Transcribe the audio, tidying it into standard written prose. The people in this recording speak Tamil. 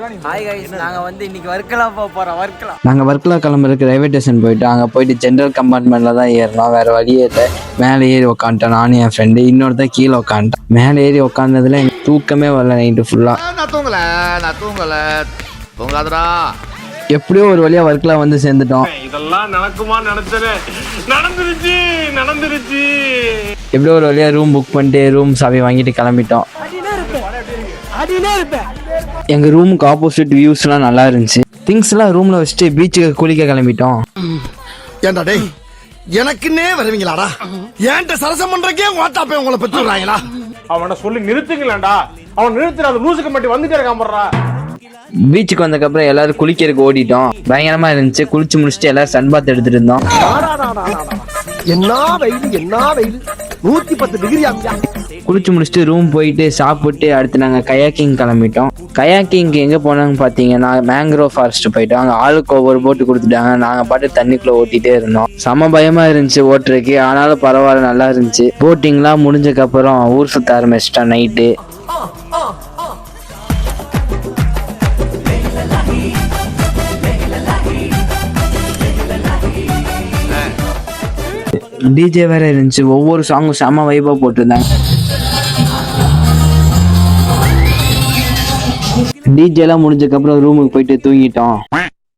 ஹாய் கைஸ், நாங்கள் இன்னைக்கு வர்க்கலா போகிறோம். நாங்கள் வர்க்கலா கிளம்புறதுக்கு ரயில்வே ஸ்டேஷன் போயிட்டோம். அங்கே போயிட்டு ஜென்ரல் கம்பார்ட்மெண்ட்டில் தான் ஏறினோம். வேறு வழியே இல்லை. மேலே ஏறி உக்காந்துட்டேன். நானும் என் ஃப்ரெண்டு இன்னொருத்தான் கீழே உக்காந்துட்டேன். மேலே ஏறி உக்காந்ததுல எனக்கு தூக்கமே வரல நைட்டு ஃபுல்லாக. நான் தூங்காதடா. எப்படியோ ஒரு வழியாக வர்க்கலா வந்து சேர்ந்துட்டோம். இதெல்லாம் நடக்குமா? நடந்துருச்சு. எப்படியோ ஒரு வழியாக ரூம் புக் பண்ணிட்டு ரூம் சாவி வாங்கிட்டு கிளம்பிட்டோம். எங்கள் ரூமுக்கு ஆப்போசிட் வியூஸ்லாம் நல்லா இருந்துச்சு. திங்ஸ்லாம் ரூமில் வச்சுட்டு பீச்சுக்கு குளிக்க கிளம்பிட்டோம். ஏன்டா டேய், எனக்குன்னே வருவீங்களாடா? ஏன்ட்ட சரசம் பண்றக்கே வாட்டாப்பே உங்களை பெற்று விடுறாங்களா? அவனை சொல்லி நிறுத்துங்களேன்டா. அவன் நிறுத்துற அந்த லூசுக்கு மட்டும் வந்துட்டே இருக்கான் போடுறா. பீச்சுக்கு வந்ததுக்கப்புறம் எல்லாரும் குளிக்கிறதுக்கு ஓடிட்டோம். பயங்கரமா இருந்துச்சு. குளிச்சு முடிச்சுட்டு எல்லாரும் சன்பாத் எடுத்துட்டு இருந்தோம். என்ன வெயில் 110 டிகிரி ஆகுது. குளிச்சு முடிச்சுட்டு ரூம் போயிட்டு சாப்பிட்டு அடுத்து நாங்கள் கயாக்கிங் கிளம்பிட்டோம். கயாக்கிங்க்கு எங்கே போனாங்கன்னு பார்த்தீங்கன்னா மேங்க்ரோவ் ஃபாரஸ்ட் போயிட்டோம். அங்கே ஆளுக்கு ஒவ்வொரு போட்டு கொடுத்துட்டாங்க. நாங்கள் பாட்டு தண்ணிக்குள்ளே ஓட்டிகிட்டே இருந்தோம். செம பயமாக இருந்துச்சு ஓட்டுறதுக்கு. ஆனாலும் பரவாயில்ல, நல்லா இருந்துச்சு. போட்டிங்லாம் முடிஞ்சக்கப்புறம் ஊர் சுற்ற ஆரம்பிச்சிட்டோம் நைட்டு. டிஜே வேற இருந்துச்சு. ஒவ்வொரு சாங்கும் செம வைபா போட்டிருந்தாங்க. டிஜே எல்லாம் முடிஞ்சதுக்கப்புறம் ரூமுக்கு போயிட்டு தூங்கிட்டோம்.